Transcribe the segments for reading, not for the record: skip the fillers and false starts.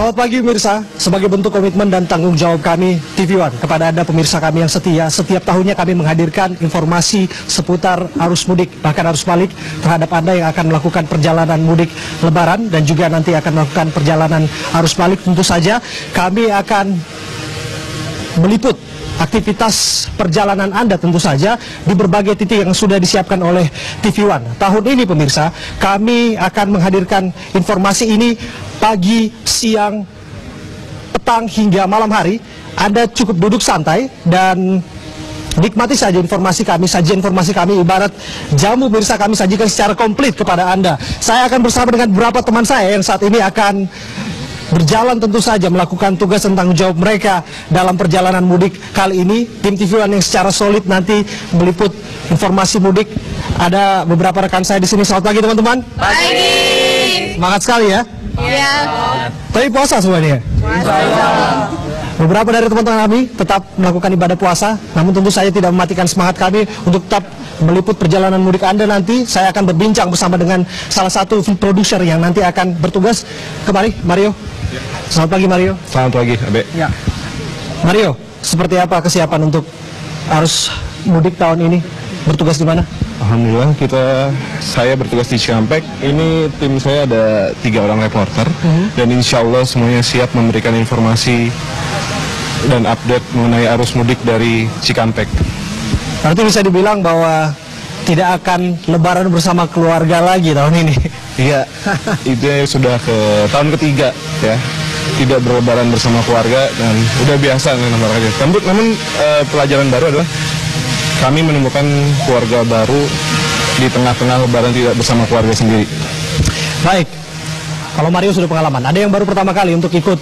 Selamat pagi pemirsa, sebagai bentuk komitmen dan tanggung jawab kami TV One kepada Anda pemirsa kami yang setia, setiap tahunnya kami menghadirkan informasi seputar arus mudik, bahkan arus balik terhadap Anda yang akan melakukan perjalanan mudik Lebaran dan juga nanti akan melakukan perjalanan arus balik. Tentu saja kami akan meliput aktivitas perjalanan Anda tentu saja di berbagai titik yang sudah disiapkan oleh TV One. Tahun ini pemirsa, kami akan menghadirkan informasi ini pagi, siang, petang hingga malam hari. Anda cukup duduk santai dan nikmati saja informasi kami, sajian informasi kami ibarat jamu pemirsa kami sajikan secara komplit kepada Anda. Saya akan bersama dengan beberapa teman saya yang saat ini akan berjalan tentu saja melakukan tugas dan tanggung jawab mereka dalam perjalanan mudik kali ini. Tim TV One yang secara solid nanti meliput informasi mudik. Ada beberapa rekan saya di sini. Selamat pagi teman-teman. Pagi. Semangat sekali ya. Iya. Tapi puasa semuanya. Beberapa dari teman-teman kami tetap melakukan ibadah puasa, namun tentu saja tidak mematikan semangat kami untuk tetap meliput perjalanan mudik Anda nanti. Saya akan berbincang bersama dengan salah satu film producer yang nanti akan bertugas. Kemari, Mario. Selamat pagi, Mario. Selamat pagi, Abe. Ya. Mario, seperti apa kesiapan untuk arus mudik tahun ini? Bertugas di mana? Alhamdulillah saya bertugas di Cikampek. Ini tim saya ada 3 orang reporter dan insya Allah semuanya siap memberikan informasi dan update mengenai arus mudik dari Cikampek. Berarti bisa dibilang bahwa tidak akan lebaran bersama keluarga lagi tahun ini. Iya, itu sudah ke tahun ketiga ya. Tidak berlebaran bersama keluarga dan udah biasa namanya. Namun pelajaran baru adalah kami menemukan keluarga baru di tengah-tengah lebaran tidak bersama keluarga sendiri. Baik, kalau Mario sudah pengalaman, ada yang baru pertama kali untuk ikut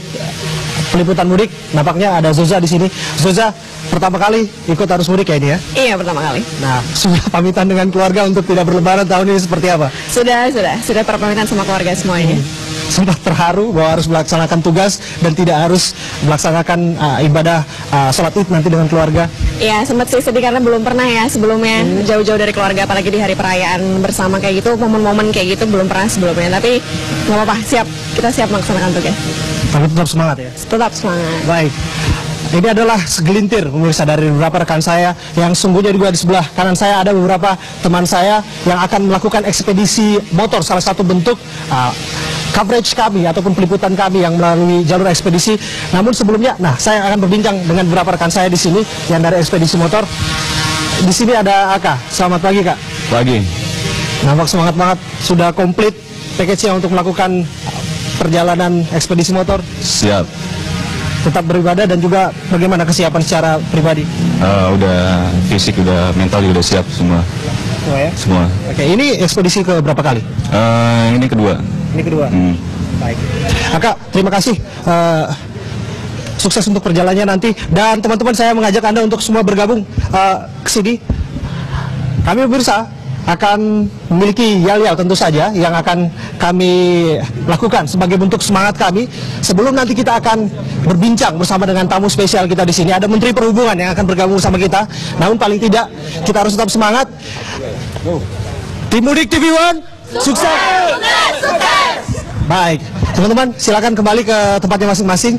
peliputan mudik. Nampaknya ada Zoza di sini. Zoza, pertama kali ikut arus mudik ya ini ya? Iya, pertama kali. Nah, sudah pamitan dengan keluarga untuk tidak berlebaran tahun ini seperti apa? Sudah perpamitan sama keluarga semuanya. Sempat terharu bahwa harus melaksanakan tugas dan tidak harus melaksanakan ibadah sholat id nanti dengan keluarga? Iya, sempat sih sedih karena belum pernah ya sebelumnya jauh-jauh dari keluarga, apalagi di hari perayaan bersama kayak gitu, momen-momen kayak gitu belum pernah sebelumnya. Tapi nggak apa-apa, kita siap melaksanakan tugas. Tapi tetap semangat ya? Tetap semangat. Baik. Ini adalah segelintir pemirsa dari beberapa rekan saya yang sungguhnya juga di sebelah kanan saya ada beberapa teman saya yang akan melakukan ekspedisi motor, salah satu bentuk coverage kami ataupun peliputan kami yang melalui jalur ekspedisi. Namun sebelumnya, saya akan berbincang dengan beberapa rekan saya di sini yang dari ekspedisi motor. Di sini ada Aka. Selamat pagi, Kak. Pagi. Nampak semangat banget, sudah komplit package-nya untuk melakukan perjalanan ekspedisi motor. Siap. Tetap beribadah dan juga bagaimana kesiapan secara pribadi? Udah fisik, udah mental juga udah siap semua. Semua ya? Semua. Oke, ini ekspedisi ke berapa kali? Ini kedua. Ini kedua. Baik. Kak, terima kasih. Sukses untuk perjalanannya nanti. Dan teman-teman, saya mengajak Anda untuk semua bergabung ke sini. Kami pemirsa akan memiliki yel-yel tentu saja yang akan kami lakukan sebagai bentuk semangat kami. Sebelum nanti kita akan berbincang bersama dengan tamu spesial kita di sini, ada Menteri Perhubungan yang akan bergabung sama kita. Namun paling tidak kita harus tetap semangat. Tim Mudik TV One, sukses! Baik, teman-teman silakan kembali ke tempatnya masing-masing.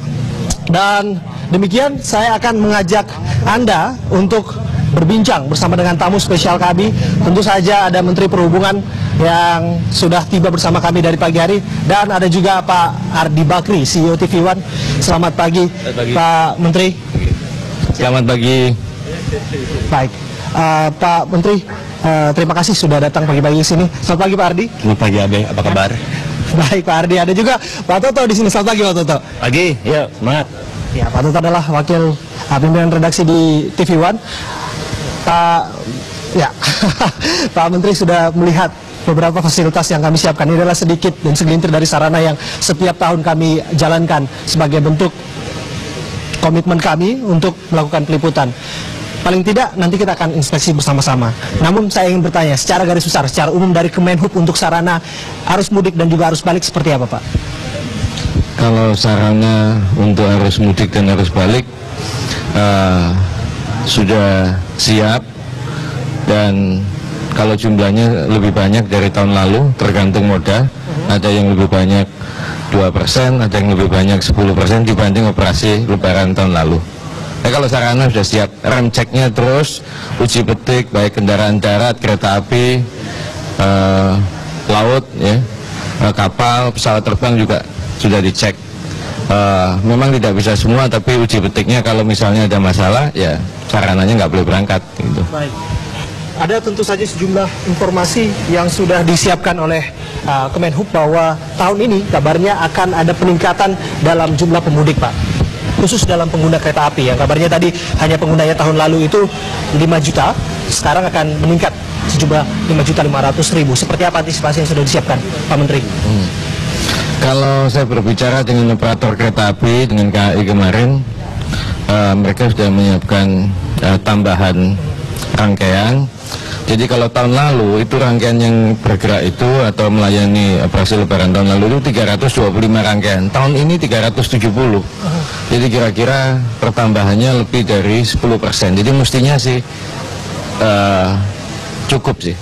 Dan demikian saya akan mengajak Anda untuk berbincang bersama dengan tamu spesial kami. Tentu saja ada Menteri Perhubungan yang sudah tiba bersama kami dari pagi hari. Dan ada juga Pak Ardi Bakri, CEO TV One. Selamat pagi, Pak Menteri. Selamat pagi. Baik, Pak Menteri, terima kasih sudah datang pagi-pagi ke sini. Selamat pagi Pak Ardi. Selamat pagi, Abe. Apa kabar? Baik Pak Ardi, ada juga Pak Toto di sini. Selamat pagi Pak Toto. Pagi, ya semangat. Ya, Pak Toto adalah wakil pimpinan redaksi di TV One. Pak Menteri sudah melihat beberapa fasilitas yang kami siapkan. Ini adalah sedikit dan segelintir dari sarana yang setiap tahun kami jalankan sebagai bentuk komitmen kami untuk melakukan peliputan. Paling tidak nanti kita akan inspeksi bersama-sama. Namun saya ingin bertanya secara garis besar, secara umum dari Kemenhub untuk sarana arus mudik dan juga arus balik seperti apa, Pak? Kalau sarana untuk arus mudik dan arus balik sudah siap, dan kalau jumlahnya lebih banyak dari tahun lalu tergantung moda. Ada yang lebih banyak 2%, ada yang lebih banyak 10% dibanding operasi Lebaran tahun lalu. Kalau sarana sudah siap, rem ceknya terus, uji petik baik kendaraan darat, kereta api, laut, ya, kapal, pesawat terbang juga sudah dicek. Memang tidak bisa semua, tapi uji petiknya kalau misalnya ada masalah, ya sarananya nggak boleh berangkat. Gitu. Baik. Ada tentu saja sejumlah informasi yang sudah disiapkan oleh Kemenhub bahwa tahun ini kabarnya akan ada peningkatan dalam jumlah pemudik, Pak. Khusus dalam pengguna kereta api yang kabarnya tadi hanya penggunanya tahun lalu itu 5 juta, sekarang akan meningkat sejumlah 5.500.000. Seperti apa antisipasi yang sudah disiapkan, Pak Menteri? Kalau saya berbicara dengan operator kereta api, dengan KAI kemarin, mereka sudah menyiapkan tambahan rangkaian. Jadi kalau tahun lalu itu rangkaian yang bergerak itu atau melayani operasi Lebaran tahun lalu itu 325 rangkaian. Tahun ini 370. Jadi kira-kira pertambahannya lebih dari 10%. Jadi mestinya sih cukup sih.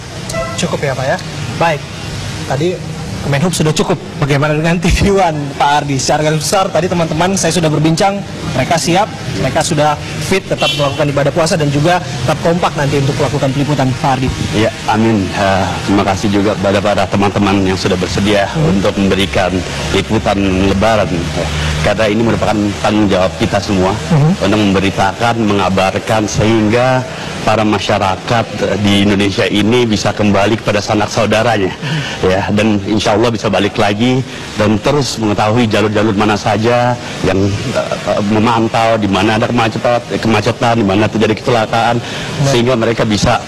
Cukup ya, Pak ya. Baik. Tadi Kemenhub sudah cukup. Bagaimana dengan TV One, Pak Ardi? Secara garis besar, tadi teman-teman saya sudah berbincang, mereka siap, mereka sudah fit, tetap melakukan ibadah puasa dan juga tetap kompak nanti untuk melakukan peliputan, Pak Ardi. Ya, amin. Terima kasih juga kepada para teman-teman yang sudah bersedia untuk memberikan liputan Lebaran. Karena ini merupakan tanggung jawab kita semua untuk memberitakan, mengabarkan sehingga para masyarakat di Indonesia ini bisa kembali kepada sanak saudaranya, ya, dan insya Allah bisa balik lagi dan terus mengetahui jalur-jalur mana saja yang memantau di mana ada kemacetan, di mana terjadi kecelakaan, sehingga mereka bisa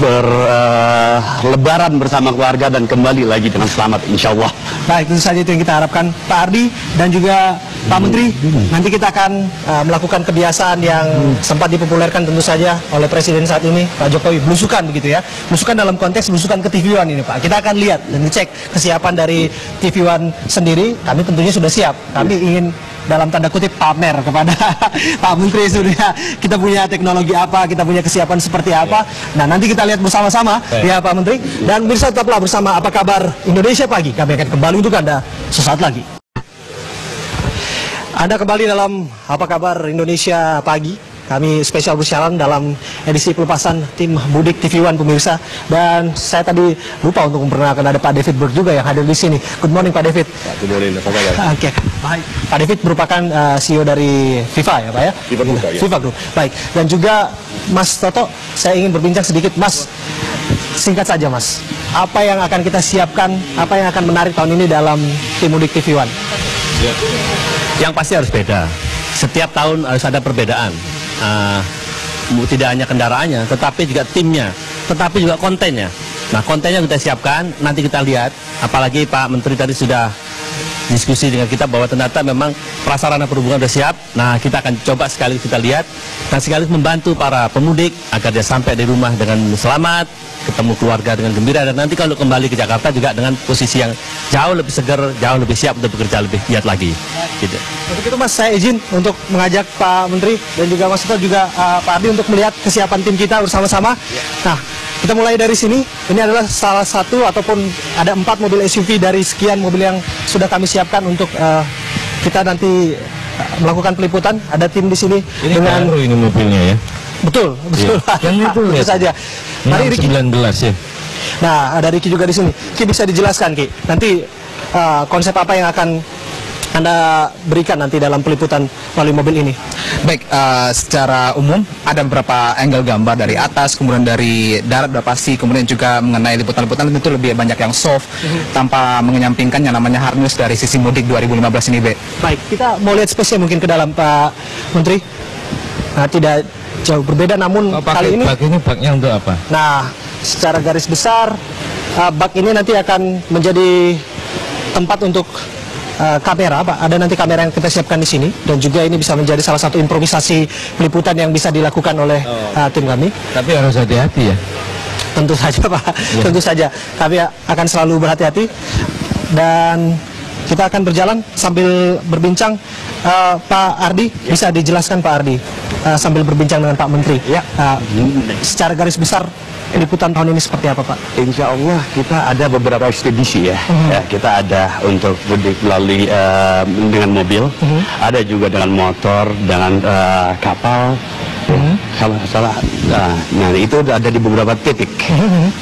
berlebaran bersama keluarga dan kembali lagi dengan selamat, insya Allah. Baik, tentu saja itu yang kita harapkan, Pak Ardi dan juga Pak Menteri. Nanti kita akan melakukan kebiasaan yang sempat dipopulerkan tentu saja oleh Presiden saat ini, Pak Jokowi, belusukan begitu ya. Belusukan dalam konteks belusukan ke TV One ini, Pak. Kita akan lihat dan ngecek kesiapan dari TV One sendiri. Kami tentunya sudah siap. Kami ingin dalam tanda kutip pamer kepada Pak Menteri sudah kita punya teknologi apa, kita punya kesiapan seperti apa. Nah, nanti kita lihat bersama-sama ya Pak Menteri. Dan pemirsa tetaplah bersama Apa Kabar Indonesia Pagi. Kami akan kembali untuk Anda sesaat lagi. Anda kembali dalam Apa Kabar Indonesia Pagi. Kami spesial bersiaran dalam edisi pelepasan tim mudik TV One, pemirsa. Dan saya tadi lupa untuk memperkenalkan ada Pak David Burke juga yang hadir di sini. Good morning Pak David. Good morning, apa kabar? Oke, baik. Pak David merupakan CEO dari FIFA ya Pak ya? FIFA Group, ya. FIFA Group. Baik. Dan juga Mas Toto, saya ingin berbincang sedikit Mas. Singkat saja Mas, apa yang akan kita siapkan, apa yang akan menarik tahun ini dalam tim mudik TV One? Ya. Yang pasti harus beda. Setiap tahun harus ada perbedaan. Tidak hanya kendaraannya, tetapi juga timnya, tetapi juga kontennya. Nah, kontennya kita siapkan, nanti kita lihat. Apalagi Pak Menteri tadi sudah diskusi dengan kita bahwa ternyata memang prasarana perhubungan sudah siap. Nah, kita akan coba sekali kita lihat dan sekaligus membantu para pemudik agar dia sampai di rumah dengan selamat, ketemu keluarga dengan gembira, dan nanti kalau kembali ke Jakarta juga dengan posisi yang jauh lebih segar, jauh lebih siap untuk bekerja lebih giat lagi. Gitu. Untuk itu Mas, saya izin untuk mengajak Pak Menteri dan juga Mas Toto juga Pak Ardi untuk melihat kesiapan tim kita bersama-sama. Nah, kita mulai dari sini. Ini adalah salah satu ataupun ada 4 mobil SUV dari sekian mobil yang sudah kami siapkan untuk kita nanti melakukan peliputan. Ada tim di sini Ini dengan baru ini mobilnya ya. betul. Yang itu Tentu lihat. saja. Mari Riki. 19 ya. Nah, ada Riki juga di sini. Ki, bisa dijelaskan Ki, nanti konsep apa yang akan Anda berikan nanti dalam peliputan melalui mobil ini? Baik, secara umum ada beberapa angle gambar dari atas, kemudian dari darat udah pasti, kemudian juga mengenai liputan-liputan tentu lebih banyak yang soft, tanpa menyampingkan yang namanya hard news dari sisi mudik 2015 ini, Be. Baik, kita mau lihat spesial mungkin ke dalam Pak Menteri. Nah, tidak jauh berbeda, namun kali ini bak ini baknya untuk apa? Nah, secara garis besar bak ini nanti akan menjadi tempat untuk kamera, Pak. Ada nanti kamera yang kita siapkan di sini dan juga ini bisa menjadi salah satu improvisasi peliputan yang bisa dilakukan oleh tim kami. Tapi harus hati-hati ya. Tentu saja, Pak. Tentu saja. Kami akan selalu berhati-hati dan kita akan berjalan sambil berbincang. Pak Ardi, bisa dijelaskan Pak Ardi? sambil berbincang dengan Pak Menteri. Ya. Secara garis besar liputan tahun ini seperti apa, Pak? Insya Allah kita ada beberapa ekspedisi ya. Ya, kita ada untuk mudik melalui dengan mobil, ada juga dengan motor, dengan kapal. Salah. Nah, itu ada di beberapa titik.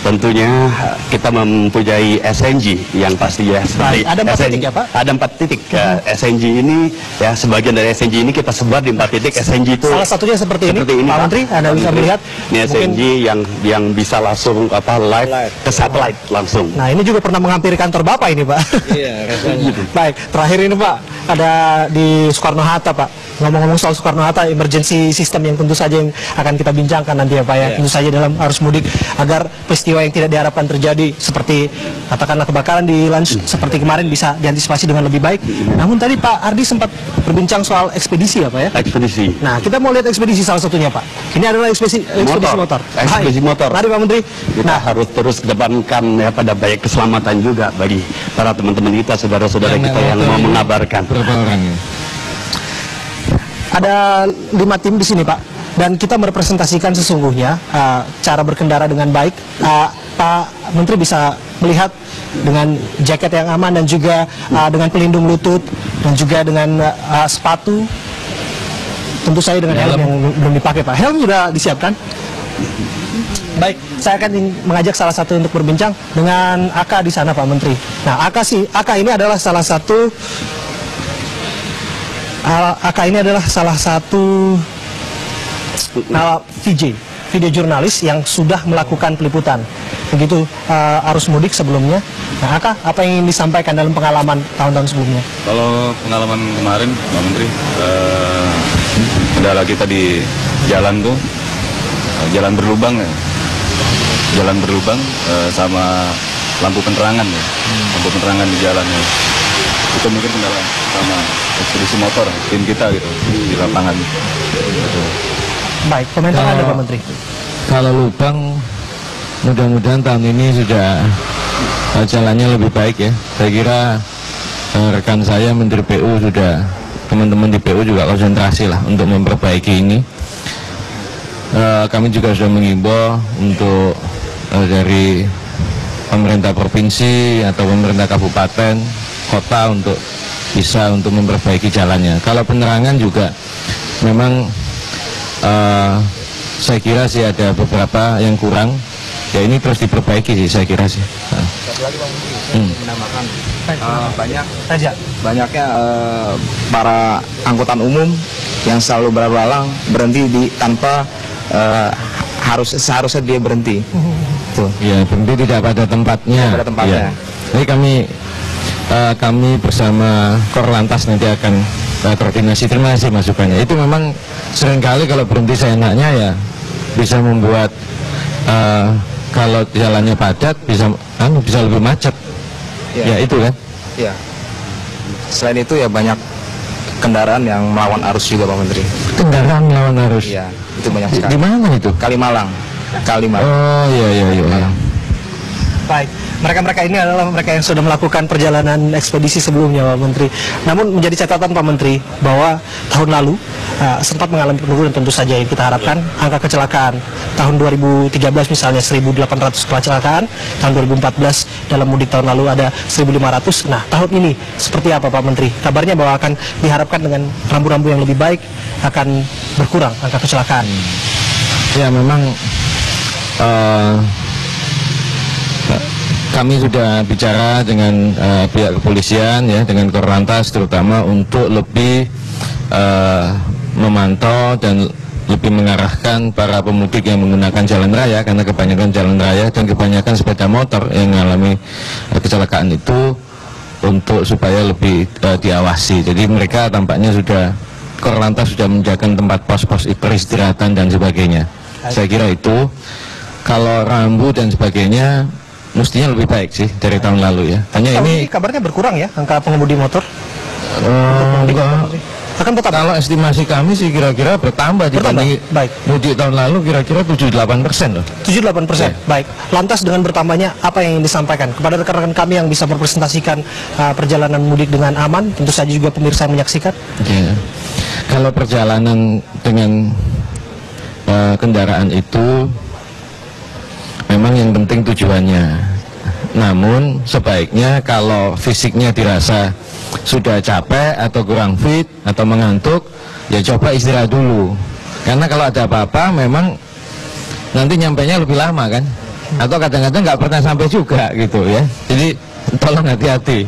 Tentunya kita mempunyai SNG yang pasti ya. Ada 4 titik ya, Pak? Ada 4 titik. SNG ini ya, sebagian dari SNG ini kita sebar di 4 titik. SNG itu Salah satunya seperti ini, Pak Menteri, Anda bisa melihat. Ini SNG yang bisa langsung live ke satelit langsung. Nah, ini juga pernah menghampiri kantor Bapak ini, Pak. Iya, rasanya. Baik, terakhir ini, Pak, ada di Soekarno-Hatta, Pak. Ngomong-ngomong soal Soekarno-Hatta, emergency system yang tentu saja yang akan kita bincangkan nanti ya, Pak ya. Tentu saja dalam arus mudik agar peristiwa yang tidak diharapkan terjadi seperti katakanlah kebakaran di lunch seperti kemarin bisa diantisipasi dengan lebih baik. Namun tadi Pak Ardi sempat berbincang soal ekspedisi ya, Pak ya. Ekspedisi. Nah, kita mau lihat ekspedisi salah satunya, Pak. Ini adalah ekspedisi motor. Ekspedisi motor. Mari, Pak Menteri. Kita harus terus kedepankan ya pada baik keselamatan juga bagi para teman-teman kita, saudara-saudara kita yang mau mengabarkan. Berapa orang ya? Ada 5 tim di sini, Pak, dan kita merepresentasikan sesungguhnya cara berkendara dengan baik. Pak Menteri bisa melihat dengan jaket yang aman dan juga dengan pelindung lutut dan juga dengan sepatu. Tentu saja dengan helm yang belum dipakai, Pak. Helm sudah disiapkan. Baik, saya akan mengajak salah satu untuk berbincang dengan Aka di sana, Pak Menteri. Nah, Aka ini adalah salah satu video jurnalis yang sudah melakukan peliputan begitu arus mudik sebelumnya. Nah, Aka, apa yang ingin disampaikan dalam pengalaman tahun-tahun sebelumnya? Kalau pengalaman kemarin, Pak Menteri, kendala kita di jalan tuh jalan berlubang ya. Jalan berlubang sama lampu penerangan ya. Lampu penerangan di jalannya. Itu mungkin kendala sama ekspedisi motor tim kita gitu di lapangan. Baik, komentar Anda, Pak Menteri. Kalau lubang, mudah-mudahan tahun ini sudah jalannya lebih baik ya. Saya kira rekan saya Menteri PU sudah, teman-teman di PU juga konsentrasi lah untuk memperbaiki ini. Kami juga sudah mengimbau untuk dari pemerintah provinsi atau pemerintah kabupaten, kota untuk bisa untuk memperbaiki jalannya. Kalau penerangan juga memang saya kira sih ada beberapa yang kurang. Ya ini terus diperbaiki sih saya kira sih. Satu lagi Pak Menteri, menambahkan banyaknya para angkutan umum yang selalu berlalang berhenti tanpa seharusnya dia berhenti. Tuh. Ya, berhenti tidak pada tempatnya. Pada tempatnya. Ya. Jadi kami bersama Korlantas nanti akan koordinasi. Terima kasih masukannya. Itu memang seringkali kalau berhenti seenaknya ya bisa membuat kalau jalannya padat bisa lebih macet. Ya itu kan. Ya. Selain itu ya banyak kendaraan yang melawan arus juga Pak Menteri. Kendaraan melawan arus. Iya, itu banyak sekali. Di mana itu? Kalimalang. Oh iya. Baik, mereka ini adalah mereka yang sudah melakukan perjalanan ekspedisi sebelumnya, Pak Menteri. Namun menjadi catatan Pak Menteri bahwa tahun lalu sempat mengalami penurunan, tentu saja yang kita harapkan angka kecelakaan tahun 2013 misalnya 1.800 kecelakaan, tahun 2014 dalam mudik tahun lalu ada 1.500. Nah, tahun ini seperti apa Pak Menteri? Kabarnya bahwa akan diharapkan dengan rambu-rambu yang lebih baik akan berkurang angka kecelakaan. Ya memang kami sudah bicara dengan pihak kepolisian ya, dengan Korlantas terutama untuk lebih memantau dan lebih mengarahkan para pemudik yang menggunakan jalan raya, karena kebanyakan jalan raya dan kebanyakan sepeda motor yang mengalami kecelakaan itu, untuk supaya lebih diawasi. Jadi mereka tampaknya sudah, Korlantas sudah menjaga tempat pos-pos peristirahatan dan sebagainya. Saya kira itu, kalau rambu dan sebagainya mestinya lebih baik sih dari tahun lalu ya. Hanya ini kabarnya berkurang ya angka pengemudi motor. Akan tetap. Kalau estimasi kami sih kira-kira bertambah dibanding mudik tahun lalu, kira-kira 78% loh. 78%. Baik. Lantas dengan bertambahnya apa yang ingin disampaikan kepada rekan-rekan kami yang bisa merepresentasikan perjalanan mudik dengan aman, tentu saja juga pemirsa yang menyaksikan. Ya. Kalau perjalanan dengan kendaraan itu memang yang penting tujuannya. Namun sebaiknya kalau fisiknya dirasa sudah capek atau kurang fit atau mengantuk, ya coba istirahat dulu. Karena kalau ada apa-apa memang nanti nyampainya lebih lama kan, atau kadang-kadang nggak pernah sampai juga gitu ya. Jadi tolong hati-hati,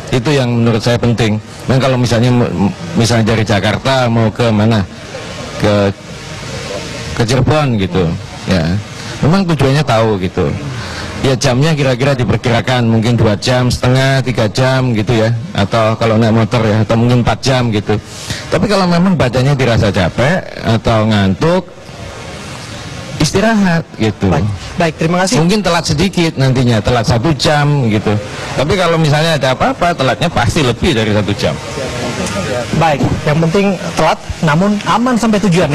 itu yang menurut saya penting. Dan kalau misalnya dari Jakarta mau ke mana, ke Cirebon gitu ya, memang tujuannya tahu gitu ya, jamnya kira-kira diperkirakan mungkin 2,5 jam, 3 jam gitu ya, atau kalau naik motor ya, atau mungkin 4 jam gitu. Tapi kalau memang badannya dirasa capek atau ngantuk, istirahat gitu. Baik, terima kasih. Mungkin telat sedikit nantinya, telat 1 jam gitu. Tapi kalau misalnya ada apa-apa, telatnya pasti lebih dari 1 jam. Baik, yang penting telat namun aman sampai tujuan.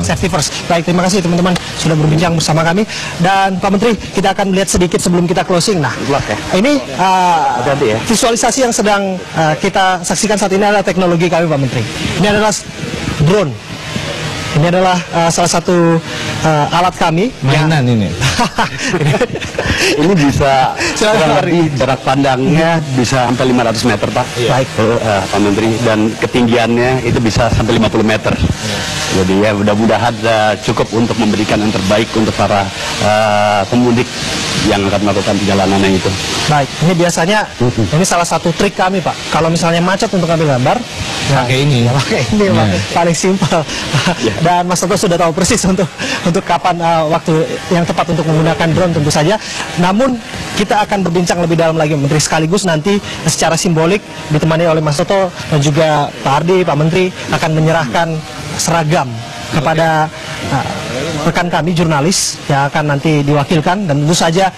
Safety first. Baik, terima kasih teman-teman sudah berbincang bersama kami. Dan Pak Menteri, kita akan melihat sedikit sebelum kita closing. Nah, ini visualisasi yang sedang kita saksikan saat ini adalah teknologi kami, Pak Menteri. Ini adalah drone. Ini adalah salah satu alat kami. Mainan ini. Ini bisa kurang lebih jarak pandangnya bisa sampai 500 meter, Pak. Baik, Pak Menteri, dan ketinggiannya itu bisa sampai 50 meter. Jadi ya mudah-mudahan cukup untuk memberikan yang terbaik untuk para pemudik yang akan melakukan perjalanannya itu. Baik, ini biasanya ini salah satu trik kami, Pak. Kalau misalnya macet untuk ambil gambar, pakai ini. Ya, pakai ini, Pak. Paling simpel. Dan Mas Toto sudah tahu persis untuk kapan waktu yang tepat untuk menggunakan drone tentu saja. Namun kita akan berbincang lebih dalam lagi, Menteri, sekaligus nanti secara simbolik ditemani oleh Mas Toto dan juga Pak Ardi, Pak Menteri akan menyerahkan seragam kepada rekan kami jurnalis yang akan nanti diwakilkan, dan tentu saja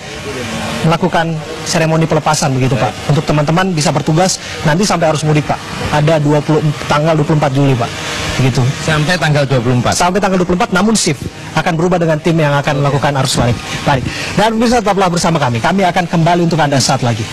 melakukan seremoni pelepasan begitu, Pak. Untuk teman-teman bisa bertugas nanti sampai arus mudik, Pak. Ada tanggal 24 Juli, Pak. Begitu. Sampai tanggal 24. Sampai tanggal 24, namun shift akan berubah dengan tim yang akan melakukan arus balik. Baik. Dan pemirsa, tetaplah bersama kami. Kami akan kembali untuk Anda saat lagi.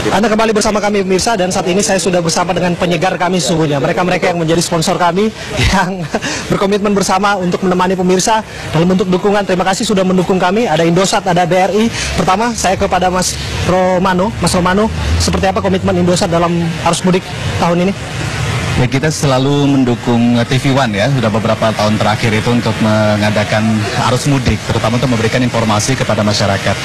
Anda kembali bersama kami, pemirsa, dan saat ini saya sudah bersama dengan penyegar kami sesungguhnya. Mereka-mereka yang menjadi sponsor kami, yang berkomitmen bersama untuk menemani pemirsa dalam bentuk dukungan. Terima kasih sudah mendukung kami. Ada Indosat, ada BRI. Pertama, saya kepada Mas Romano. Mas Romano, seperti apa komitmen Indosat dalam arus mudik tahun ini? Ya, kita selalu mendukung TV One ya, sudah beberapa tahun terakhir itu untuk mengadakan arus mudik, terutama untuk memberikan informasi kepada masyarakat.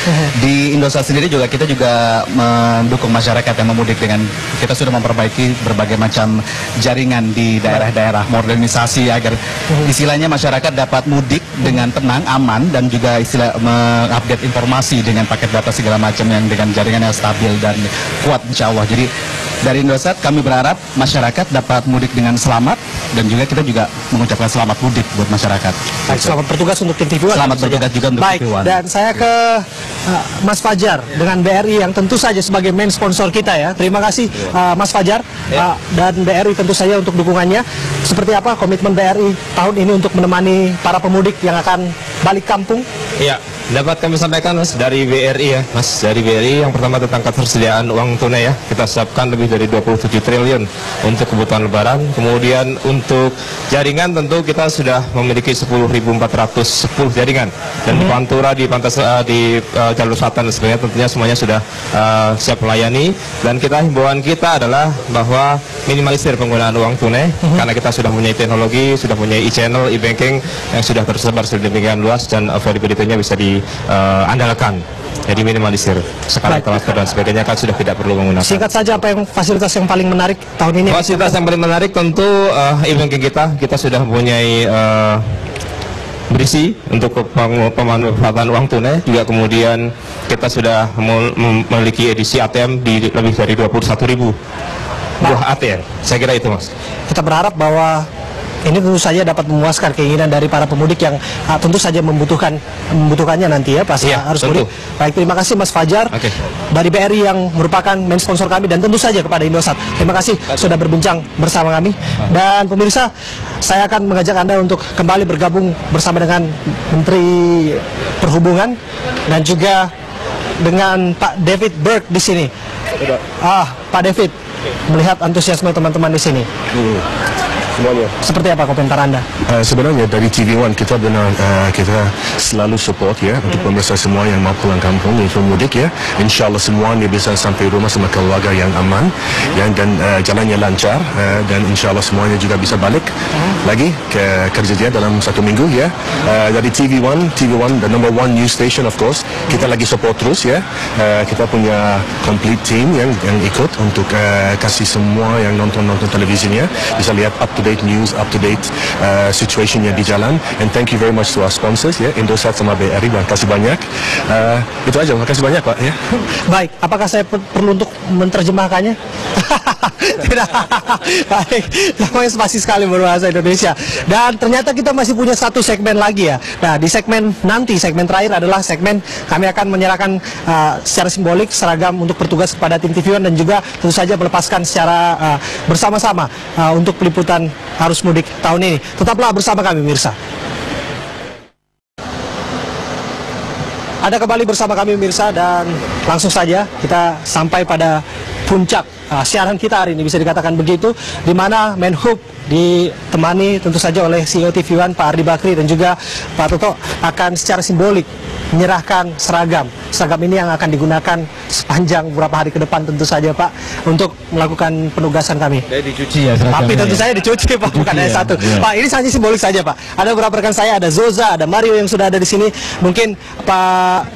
Di Indosat sendiri juga kita juga mendukung masyarakat yang memudik dengan kita sudah memperbaiki berbagai macam jaringan di daerah-daerah, modernisasi agar istilahnya masyarakat dapat mudik dengan tenang, aman, dan juga istilah mengupdate informasi dengan paket data segala macam yang dengan jaringan yang stabil dan kuat, insya Allah. Jadi dari Indosat kami berharap masyarakat dapat mudik dengan selamat, dan juga kita juga mengucapkan selamat mudik buat masyarakat. Baik, selamat bertugas untuk tim TV One. Selamat bertugas juga untuk Baik, TV One. Dan saya ke Mas Fajar dengan BRI yang tentu saja sebagai main sponsor kita ya. Terima kasih Mas Fajar dan BRI tentu saja untuk dukungannya. Seperti apa komitmen BRI tahun ini untuk menemani para pemudik yang akan balik kampung? Iya, dapat kami sampaikan, Mas, dari BRI ya, Mas. Dari BRI yang pertama tentang ketersediaan uang tunai ya. Kita siapkan lebih dari 27 triliun untuk kebutuhan lebaran. Kemudian untuk jaringan tentu kita sudah memiliki 10.410 jaringan. Dan di Pantura, di jalur selatan dan sebagainya tentunya semuanya sudah siap melayani. Dan himbauan kita adalah bahwa minimalisir penggunaan uang tunai karena kita sudah mempunyai teknologi, sudah punya e-channel, e-banking yang sudah tersebar sedemikian luas dan availability-nya bisa diandalkan. Jadi minimalisir. Sekali transfer dan sebagainya kan sudah tidak perlu menggunakan. Singkat saja, apa yang fasilitas yang paling menarik tahun ini? Fasilitas yang paling menarik tentu e-banking kita sudah mempunyai berisi untuk pemanfaatan uang tunai. Juga kemudian kita sudah memiliki edisi ATM di lebih dari 21.000 buah ATM. Saya kira itu, Mas. Kita berharap bahwa ini tentu saja dapat memuaskan keinginan dari para pemudik yang tentu saja membutuhkannya nanti ya pas harus mudik. Baik, terima kasih Mas Fajar dari BRI yang merupakan main sponsor kami, dan tentu saja kepada Indosat. Terima kasih sudah berbincang bersama kami. Dan pemirsa, saya akan mengajak Anda untuk kembali bergabung bersama dengan Menteri Perhubungan dan juga dengan Pak David Burke di sini. Pak David, melihat antusiasme teman-teman di sini, Semuanya. seperti apa komentar Anda? Sebenarnya dari TV One kita kita selalu support ya untuk pemirsa semua yang mau pulang kampung itu mudik ya. Insyaallah semuanya bisa sampai rumah sama keluarga yang aman dan jalannya lancar dan insyaallah semuanya juga bisa balik lagi ke kerjanya dalam 1 minggu ya. Dari TV One the number one news station of course. Kita lagi support terus ya. Kita punya complete team yang ikut untuk kasih semua yang nonton televisinya bisa lihat up to date news, up to date situationnya di jalan. And thank you very much to our sponsors ya, Indosat sama BRI. Terima kasih banyak. Itu aja, terima kasih banyak Pak ya. Baik, apakah saya perlu untuk menerjemahkannya? Tidak. Baik, namanya spasi sekali berbahasa Indonesia. Dan ternyata kita masih punya satu segmen lagi ya. Nah, di segmen nanti, segmen terakhir adalah segmen kami akan menyerahkan secara simbolik seragam untuk bertugas kepada tim TV One dan juga tentu saja melepaskan secara bersama-sama untuk peliputan arus mudik tahun ini. Tetaplah bersama kami, Mirsa. Ada kembali bersama kami, Mirsa, dan langsung saja kita sampai pada puncak siaran kita hari ini, bisa dikatakan begitu, di mana Menhub ditemani tentu saja oleh CEO TV One Pak Ardi Bakri dan juga Pak Toto akan secara simbolik menyerahkan seragam ini yang akan digunakan sepanjang beberapa hari ke depan tentu saja Pak untuk melakukan penugasan kami. Jadi dicuci ya seragamnya. Tapi tentu saja dicuci Pak, bukan hanya satu. Iya. Pak, ini hanya simbolik saja Pak. Ada beberapa rekan saya, ada Zoza, ada Mario yang sudah ada di sini. Mungkin Pak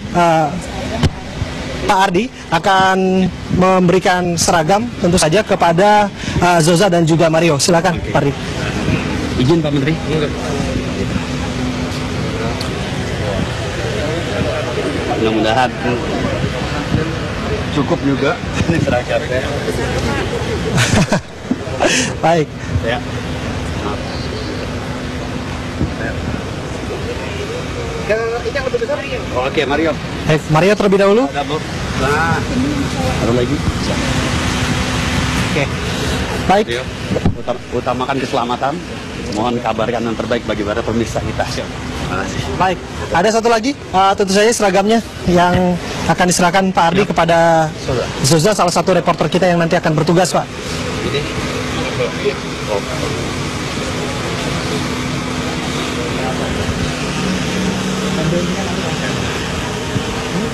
Ardi akan memberikan seragam tentu saja kepada Zoza dan juga Mario. Silakan Pak Ardi. Izin Pak Menteri. Mudah-mudahan cukup juga ini seragamnya. Baik. Ya. Oke, Mario. Mario terlebih dahulu. Nah, ada lagi. Oke. Baik. Mario, utamakan keselamatan. Mohon kabarkan yang terbaik bagi para pemirsa kita. Terima kasih. Baik. Ada satu lagi, tentu saja seragamnya yang akan diserahkan Pak Ardi kepada Zoza, salah satu reporter kita yang nanti akan bertugas, Pak. Ini.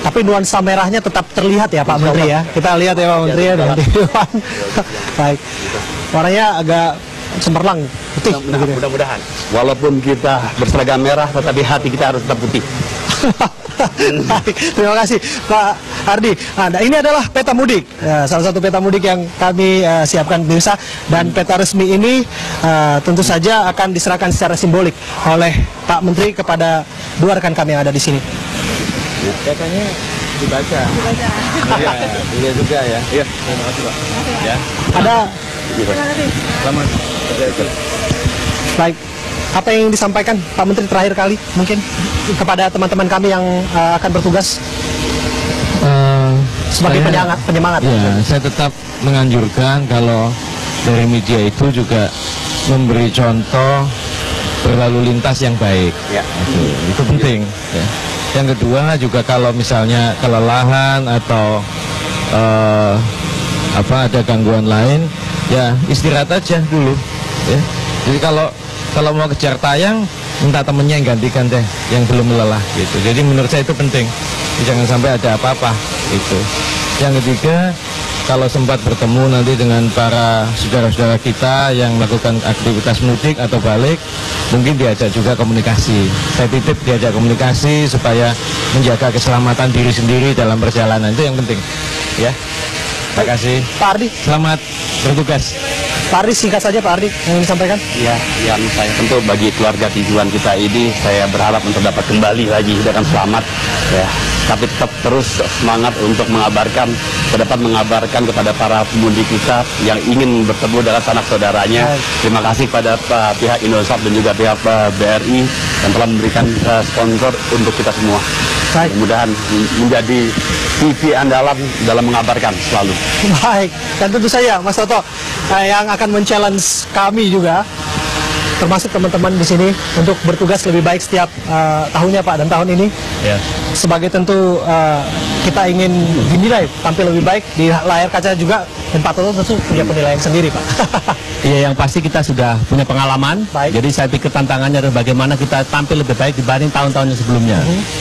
Tapi nuansa merahnya tetap terlihat ya Pak Menteri ya. Kita lihat ya Pak Menteri ya. Baik. Warnanya agak cemerlang, putih. Mudah-mudahan. Walaupun kita berseragam merah, tetapi hati kita harus tetap putih. Baik, terima kasih Pak Ardi. Nah, ini adalah peta mudik, salah satu peta mudik yang kami siapkan pemirsa, dan peta resmi ini tentu saja akan diserahkan secara simbolik oleh Pak Menteri kepada dua rekan kami yang ada di sini. Petanya dibaca. Iya juga ya. Iya. Terima kasih Pak. Ya. Ada. Selamat. Baik. Apa yang disampaikan Pak Menteri terakhir kali mungkin kepada teman-teman kami yang akan bertugas sebagai penyemangat? Ya, saya tetap menganjurkan kalau dari media itu juga memberi contoh berlalu lintas yang baik. Ya. Itu penting. Ya. Yang kedua juga kalau misalnya kelelahan atau ada gangguan lain, ya istirahat aja dulu. Ya. Jadi kalau mau kejar tayang, minta temennya yang gantikan deh, yang belum lelah gitu. Jadi menurut saya itu penting. Jangan sampai ada apa-apa gitu. Yang ketiga, kalau sempat bertemu nanti dengan para saudara-saudara kita yang melakukan aktivitas mudik atau balik, mungkin diajak juga komunikasi. Saya titip diajak komunikasi supaya menjaga keselamatan diri sendiri dalam perjalanan, itu yang penting. Ya, terima kasih. Pak Ardi, selamat bertugas. Pak Ardi, singkat saja Pak Ardi yang disampaikan. Ya, yang saya tentu bagi keluarga tujuan kita ini, saya berharap untuk dapat kembali lagi dengan selamat. Ya, tapi tetap terus semangat untuk mengabarkan kepada para pemudik kita yang ingin bertemu dengan sanak saudaranya. Terima kasih kepada pihak Indosat dan juga pihak BRI yang telah memberikan sponsor untuk kita semua. Mudah-mudahan menjadi TV andalan dalam mengabarkan selalu. Baik, dan tentu saja Mas Toto yang akan men-challenge kami juga termasuk teman-teman di sini untuk bertugas lebih baik setiap tahunnya Pak, dan tahun ini Ya. sebagai tentu kita ingin dinilai tampil lebih baik di layar kaca juga, dan Pak Toto tentu punya penilaian sendiri Pak. Iya, yang pasti kita sudah punya pengalaman. Baik. Jadi saya pikir tantangannya adalah bagaimana kita tampil lebih baik dibanding tahun-tahun yang sebelumnya.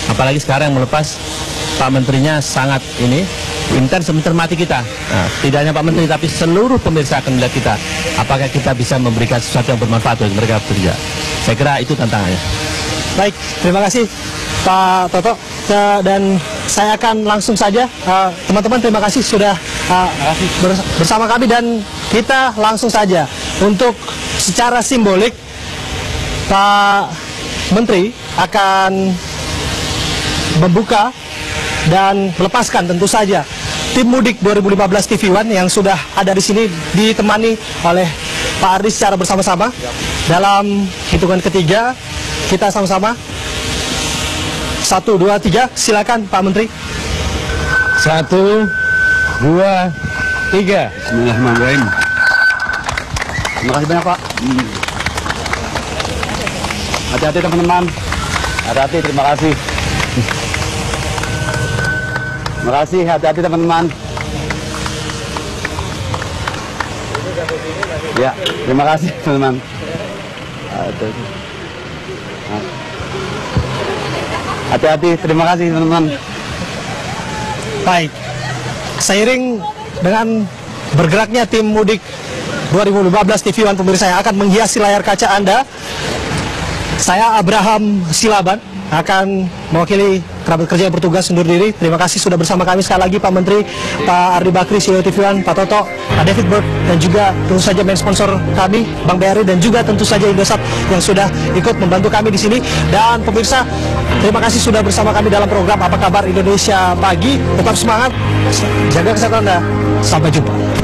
Apalagi sekarang yang melepas Pak Menterinya sangat intens mencermati kita. Nah, tidak hanya Pak Menteri tapi seluruh pemirsa akan melihat kita. Apakah kita bisa memberikan sesuatu yang bermanfaat bagi mereka bekerja. Saya kira itu tantangannya. Baik, terima kasih Pak Toto. Dan saya akan langsung saja, teman-teman terima kasih sudah bersama kami, dan kita langsung saja untuk secara simbolik Pak Menteri akan membuka dan melepaskan tentu saja tim mudik 2015 TV One yang sudah ada di sini, ditemani oleh Pak Ardi secara bersama-sama. Dalam hitungan ketiga kita sama-sama 1, 2, 3, silakan Pak Menteri. 1, 2, 3. Bismillahirrahmanirrahim. Terima kasih banyak Pak. Hati-hati teman-teman. Hati-hati, terima kasih. Terima kasih, hati-hati teman-teman. Ya, terima kasih teman-teman. Hati-hati, terima kasih teman-teman. Baik, seiring dengan bergeraknya tim mudik 2015 TV One pemirsa yang akan menghiasi layar kaca Anda, saya Abraham Silaban akan mewakili kerabat kerja yang bertugas undur diri. Terima kasih sudah bersama kami sekali lagi Pak Menteri, Pak Ardi Bakri, CEO TV One, Pak Toto, Pak David Bird, dan juga tentu saja main sponsor kami, Bank BRI, dan juga tentu saja Indosat yang sudah ikut membantu kami di sini. Dan pemirsa, terima kasih sudah bersama kami dalam program Apa Kabar Indonesia Pagi. Tetap semangat, jaga kesehatan Anda. Sampai jumpa.